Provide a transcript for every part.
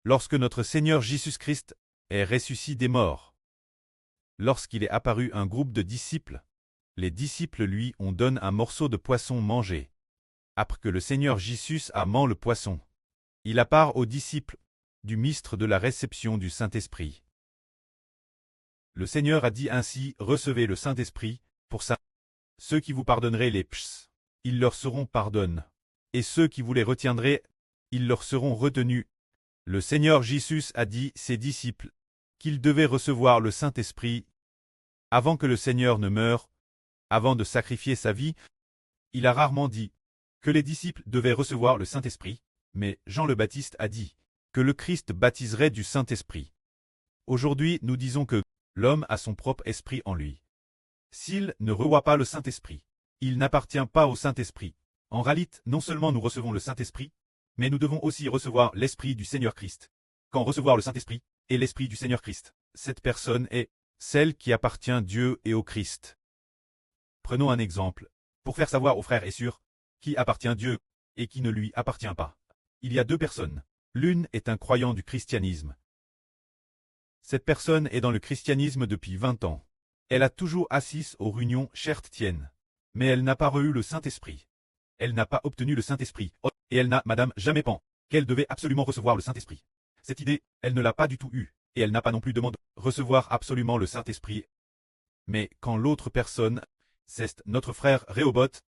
Lorsque notre Seigneur Jésus-Christ est ressuscité des morts, lorsqu'il est apparu un groupe de disciples, les disciples lui ont donné un morceau de poisson mangé. Après que le Seigneur Jésus a mangé le poisson, il apparaît aux disciples du mystre de la réception du Saint-Esprit. Le Seigneur a dit ainsi, recevez le Saint-Esprit, pour ça. Ceux qui vous pardonneraient les péchés, ils leur seront pardonnés. Et ceux qui vous les retiendraient, ils leur seront retenus. Le Seigneur Jésus a dit ses disciples qu'ils devaient recevoir le Saint-Esprit avant que le Seigneur ne meure, avant de sacrifier sa vie. Il a rarement dit que les disciples devaient recevoir le Saint-Esprit, mais Jean le Baptiste a dit que le Christ baptiserait du Saint-Esprit. Aujourd'hui, nous disons que l'homme a son propre esprit en lui. S'il ne reçoit pas le Saint-Esprit, il n'appartient pas au Saint-Esprit. En réalité, non seulement nous recevons le Saint-Esprit, mais nous devons aussi recevoir l'Esprit du Seigneur Christ. Quand recevoir le Saint-Esprit et l'Esprit du Seigneur Christ, cette personne est celle qui appartient à Dieu et au Christ. Prenons un exemple, pour faire savoir aux frères et sœurs qui appartient à Dieu et qui ne lui appartient pas. Il y a deux personnes. L'une est un croyant du christianisme. Cette personne est dans le christianisme depuis 20 ans. Elle a toujours assise aux réunions chrétiennes, mais elle n'a pas reçu le Saint-Esprit. Elle n'a pas obtenu le Saint-Esprit, et elle n'a, madame, jamais pensé qu'elle devait absolument recevoir le Saint-Esprit. Cette idée, elle ne l'a pas du tout eue, et elle n'a pas non plus demandé de recevoir absolument le Saint-Esprit. Mais quand l'autre personne, c'est notre frère Réhoboth,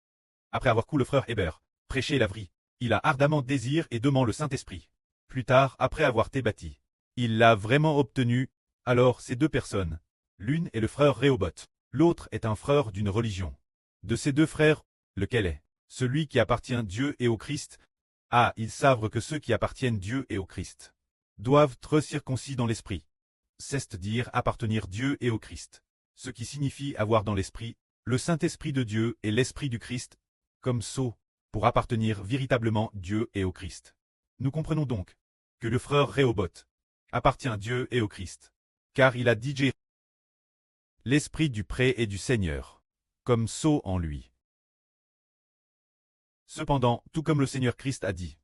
après avoir couru le frère Hébert, prêché la vraie, il a ardemment désir et demande le Saint-Esprit. Plus tard, après avoir été bâti, il l'a vraiment obtenu. Alors ces deux personnes, l'une est le frère Réhoboth, l'autre est un frère d'une religion. De ces deux frères, lequel est celui qui appartient à Dieu et au Christ? Ah, ils savent que ceux qui appartiennent à Dieu et au Christ doivent être circoncis dans l'esprit. C'est-à-dire appartenir à Dieu et au Christ. Ce qui signifie avoir dans l'esprit le Saint-Esprit de Dieu et l'Esprit du Christ, comme sceau, pour appartenir véritablement à Dieu et au Christ. Nous comprenons donc que le frère Réhoboth appartient à Dieu et au Christ, car il a dit l'Esprit du pré et du Seigneur, comme sceau en lui. Cependant, tout comme le Seigneur Christ a dit,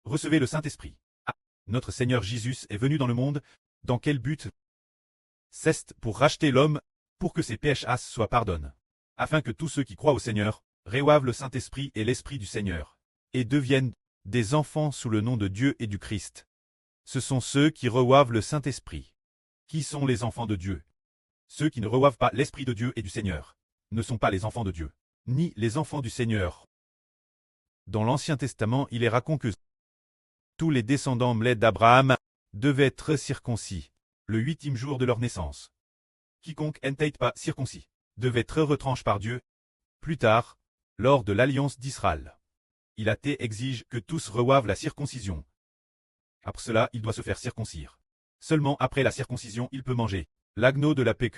recevez le Saint-Esprit. Ah, notre Seigneur Jésus est venu dans le monde, dans quel but? C'est pour racheter l'homme, pour que ses péchés soient pardonnés, afin que tous ceux qui croient au Seigneur reçoivent le Saint-Esprit et l'Esprit du Seigneur, et deviennent des enfants sous le nom de Dieu et du Christ. Ce sont ceux qui reçoivent le Saint-Esprit. Qui sont les enfants de Dieu? Ceux qui ne reçoivent pas l'Esprit de Dieu et du Seigneur ne sont pas les enfants de Dieu, ni les enfants du Seigneur. Dans l'Ancien Testament, il est raconté que tous les descendants d'Abraham devaient être circoncis le 8e jour de leur naissance. Quiconque n'était pas circoncis devait être retranché par Dieu. Plus tard, lors de l'alliance d'Israël, il a été exige que tous reçoivent la circoncision. Après cela, il doit se faire circoncire. Seulement après la circoncision, il peut manger l'agneau de la paix.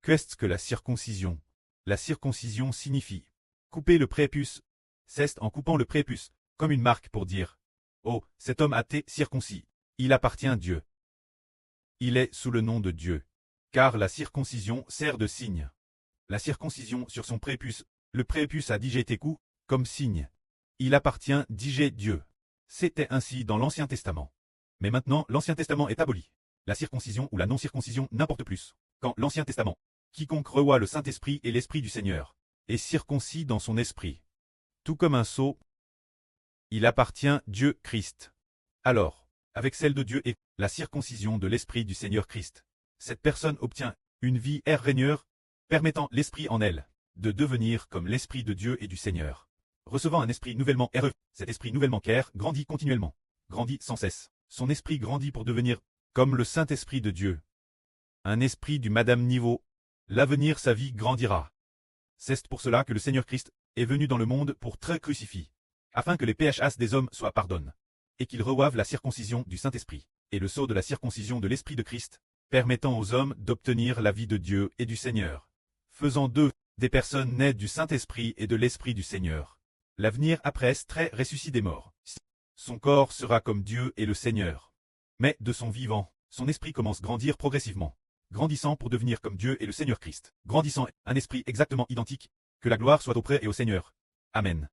Qu'est-ce que la circoncision? La circoncision signifie couper le prépuce. C'est en coupant le prépuce, comme une marque pour dire « Oh, cet homme a été circoncis, il appartient à Dieu. Il est sous le nom de Dieu. » Car la circoncision sert de signe. La circoncision sur son prépuce, le prépuce a digé Tékou, comme signe. Il appartient digé Dieu. C'était ainsi dans l'Ancien Testament. Mais maintenant, l'Ancien Testament est aboli. La circoncision ou la non-circoncision n'importe plus. Quand l'Ancien Testament, quiconque reçoit le Saint-Esprit et l'Esprit du Seigneur, est circoncis dans son esprit. Tout comme un sceau, il appartient à Dieu Christ. Alors, avec celle de Dieu et la circoncision de l'Esprit du Seigneur Christ, cette personne obtient une vie régneur, permettant l'Esprit en elle de devenir comme l'Esprit de Dieu et du Seigneur. Recevant un esprit nouvellement heureux, cet esprit nouvellement grandit continuellement, grandit sans cesse. Son esprit grandit pour devenir comme le Saint-Esprit de Dieu. Un esprit du madame niveau. L'avenir sa vie grandira. C'est pour cela que le Seigneur Christ est venu dans le monde pour être crucifié, afin que les péchés des hommes soient pardonnés, et qu'ils reçoivent la circoncision du Saint-Esprit, et le sceau de la circoncision de l'Esprit de Christ, permettant aux hommes d'obtenir la vie de Dieu et du Seigneur, faisant d'eux des personnes nées du Saint-Esprit et de l'Esprit du Seigneur. L'avenir après serait ressuscité des morts. Son corps sera comme Dieu et le Seigneur. Mais de son vivant, son esprit commence à grandir progressivement, grandissant pour devenir comme Dieu et le Seigneur Christ, grandissant un esprit exactement identique, que la gloire soit auprès et au Seigneur. Amen.